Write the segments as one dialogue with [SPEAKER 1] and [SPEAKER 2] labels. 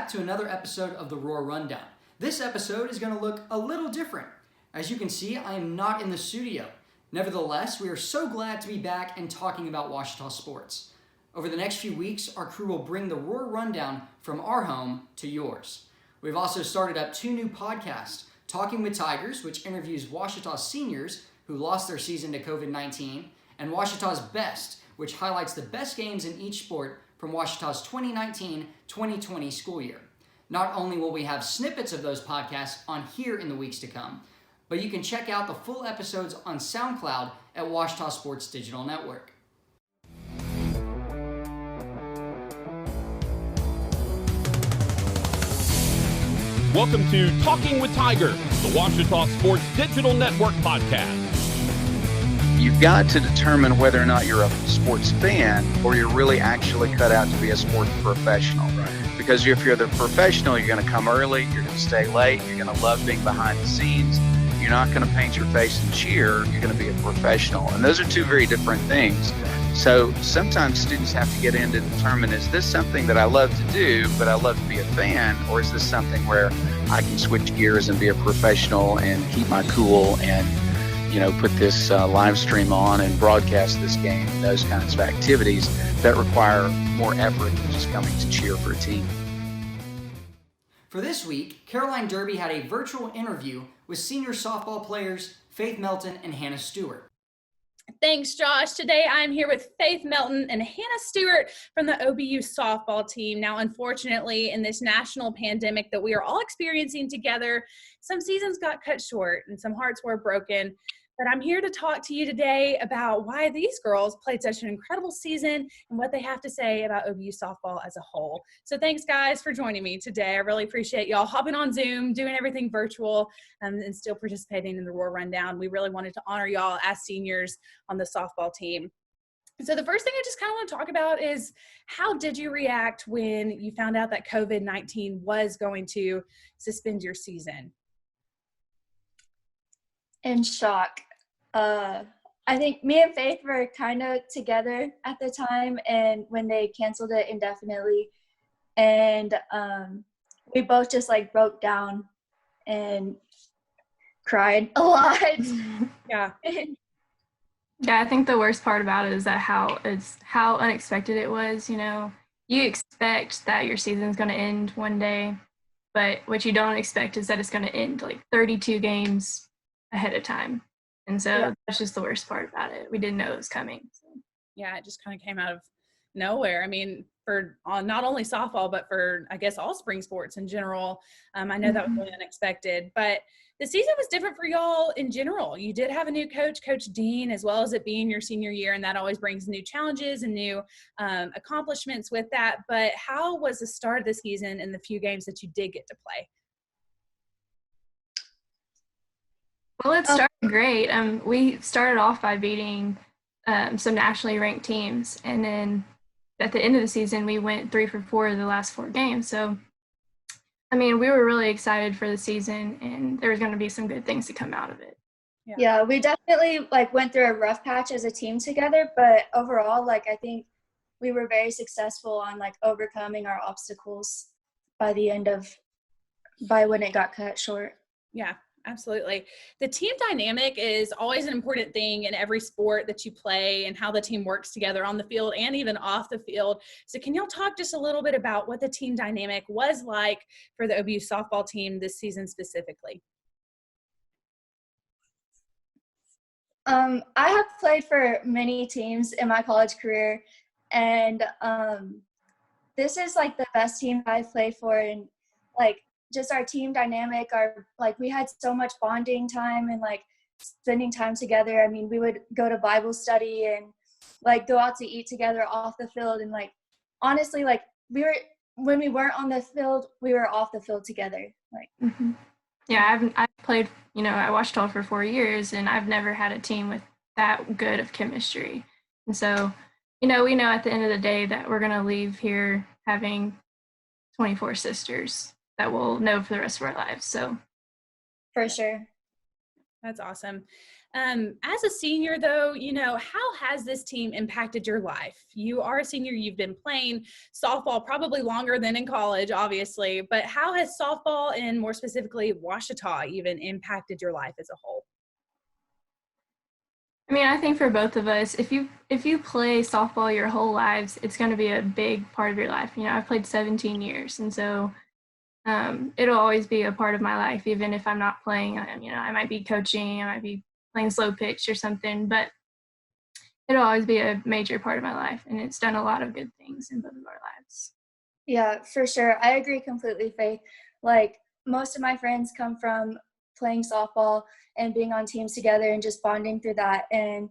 [SPEAKER 1] back to another episode of the Roar Rundown. This episode is going to look a little different. As you can see, I am not in the studio. Nevertheless, we are so glad to be back and talking about Ouachita sports. Over the next few weeks, our crew will bring the Roar Rundown from our home to yours. We've also started up 2 new podcasts, Talking with Tigers, which interviews Ouachita seniors who lost their season to COVID-19, and Ouachita's Best, which highlights the best games in each sport from Ouachita's 2019-2020 school year. Not only will we have snippets of those podcasts on here in the weeks to come, but you can check out the full episodes on SoundCloud at Ouachita Sports Digital Network.
[SPEAKER 2] Welcome to Talking with Tigers, the Ouachita Sports Digital Network podcast.
[SPEAKER 3] You've got to determine whether or not you're a sports fan or you're really actually cut out to be a sports professional. Right. Because if you're the professional, you're going to come early, you're going to stay late, you're going to love being behind the scenes, you're not going to paint your face and cheer, you're going to be a professional. And those are 2 very different things. So sometimes students have to get in to determine, is this something that I love to do, but I love to be a fan, or is this something where I can switch gears and be a professional and keep my cool and put this live stream on and broadcast this game, those kinds of activities that require more effort than just coming to cheer for a team.
[SPEAKER 1] For this week, Caroline Derby had a virtual interview with senior softball players Faith Melton and Hannah Stewart.
[SPEAKER 4] Thanks, Josh. Today I'm here with Faith Melton and Hannah Stewart from the OBU softball team. Now, unfortunately, in this national pandemic that we are all experiencing together, some seasons got cut short and some hearts were broken. But I'm here to talk to you today about why these girls played such an incredible season and what they have to say about OBU softball as a whole. So thanks, guys, for joining me today. I really appreciate y'all hopping on Zoom, doing everything virtual, and still participating in the Roar Rundown. We really wanted to honor y'all as seniors on the softball team. So the first thing I just kind of want to talk about is, how did you react when you found out that COVID-19 was going to suspend your season?
[SPEAKER 5] In shock. I think me and Faith were kind of together at the time, and when they canceled it indefinitely, and we both just broke down and cried a lot.
[SPEAKER 4] Yeah.
[SPEAKER 6] Yeah, I think the worst part about it is that how unexpected it was. You expect that your season's going to end one day, but what you don't expect is that it's going to end 32 games ahead of time. And so That's just the worst part about it. We didn't know it was coming. So.
[SPEAKER 4] Yeah, it just kind of came out of nowhere. I mean, for not only softball, but for, I guess, all spring sports in general. I know that was really unexpected. But the season was different for y'all in general. You did have a new coach, Coach Dean, as well as it being your senior year, and that always brings new challenges and new accomplishments with that. But how was the start of the season and the few games that you did get to play?
[SPEAKER 6] Well, it started great. We started off by beating some nationally ranked teams, and then at the end of the season, we went 3 for 4 of the last 4 games. So, I mean, we were really excited for the season, and there was going to be some good things to come out of it.
[SPEAKER 5] Yeah, we definitely went through a rough patch as a team together, but overall, I think we were very successful on overcoming our obstacles by when it got cut short.
[SPEAKER 4] Yeah. Absolutely. The team dynamic is always an important thing in every sport that you play, and how the team works together on the field and even off the field. So can y'all talk just a little bit about what the team dynamic was like for the OBU softball team this season specifically?
[SPEAKER 5] I have played for many teams in my college career, and this is the best team I've played for, and just our team dynamic, we had so much bonding time and spending time together. I mean, we would go to Bible study and go out to eat together off the field, and honestly, when we weren't on the field, we were off the field together.
[SPEAKER 6] Yeah, I've played at Ouachita for 4 years, and I've never had a team with that good of chemistry. And so we know at the end of the day that we're going to leave here having 24 sisters that we'll know for the rest of our lives. So
[SPEAKER 5] for sure.
[SPEAKER 4] That's awesome. As a senior, though, how has this team impacted your life? You are a senior, you've been playing softball probably longer than in college, obviously, but how has softball and more specifically Ouachita even impacted your life as a whole?
[SPEAKER 6] I mean, I think for both of us, if you play softball your whole lives, it's going to be a big part of your life. I've played 17 years, and so it'll always be a part of my life, even if I'm not playing. I might be coaching, I might be playing slow pitch or something, but it'll always be a major part of my life, and it's done a lot of good things in both of our lives.
[SPEAKER 5] Yeah, for sure. I agree completely, Faith. Like, most of my friends come from playing softball and being on teams together and just bonding through that. And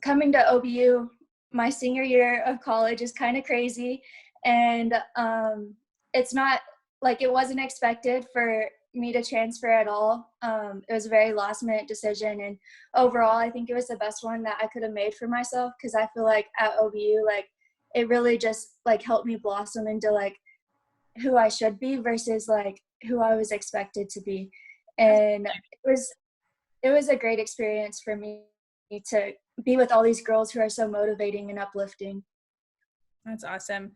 [SPEAKER 5] coming to OBU my senior year of college is kind of crazy. And it's not like it wasn't expected for me to transfer at all. It was a very last minute decision. And overall, I think it was the best one that I could have made for myself, because I feel like at OBU, like, it really just like helped me blossom into like who I should be versus like who I was expected to be. And it was a great experience for me to be with all these girls who are so motivating and uplifting.
[SPEAKER 4] That's awesome.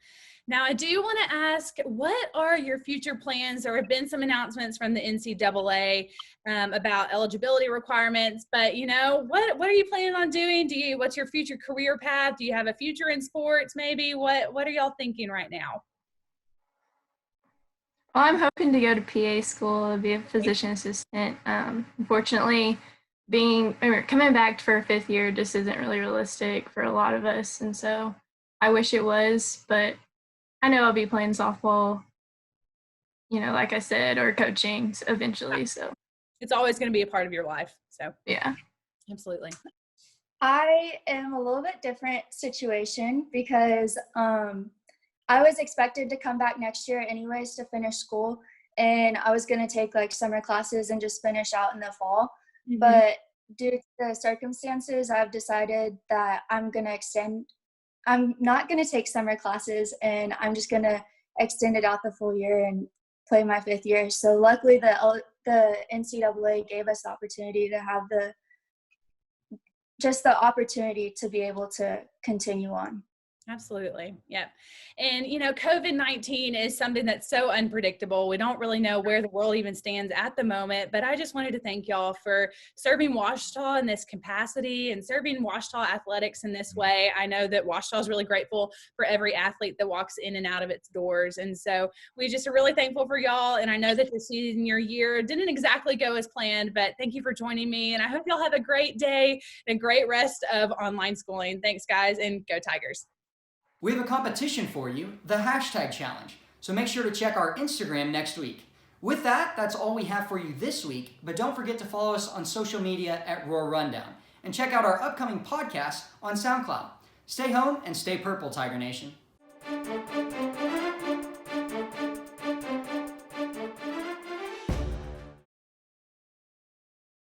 [SPEAKER 4] Now, I do want to ask, what are your future plans? There have been some announcements from the NCAA about eligibility requirements, but what are you planning on doing? What's your future career path? Do you have a future in sports? Maybe what are y'all thinking right now?
[SPEAKER 6] Well, I'm hoping to go to PA school and be a physician assistant. Unfortunately, coming back for a fifth year just isn't really realistic for a lot of us, and so I wish it was, but I know I'll be playing softball, like I said, or coaching eventually. So
[SPEAKER 4] it's always going to be a part of your life. So
[SPEAKER 6] yeah,
[SPEAKER 4] absolutely.
[SPEAKER 5] I am a little bit different situation because I was expected to come back next year anyways to finish school, and I was going to take like summer classes and just finish out in the fall. Mm-hmm. But due to the circumstances, I've decided that I'm not going to take summer classes, and I'm just going to extend it out the full year and play my fifth year. So luckily the NCAA gave us the opportunity to have the opportunity to be able to continue on.
[SPEAKER 4] Absolutely. Yeah. And, COVID-19 is something that's so unpredictable. We don't really know where the world even stands at the moment, but I just wanted to thank y'all for serving Ouachita in this capacity and serving Ouachita athletics in this way. I know that Ouachita is really grateful for every athlete that walks in and out of its doors. And so we just are really thankful for y'all. And I know that the senior year didn't exactly go as planned, but thank you for joining me. And I hope y'all have a great day and a great rest of online schooling. Thanks, guys, and go Tigers.
[SPEAKER 1] We have a competition for you, the hashtag challenge, so make sure to check our Instagram next week. With that, that's all we have for you this week, but don't forget to follow us on social media at Roar Rundown, and check out our upcoming podcast on SoundCloud. Stay home and stay purple, Tiger Nation.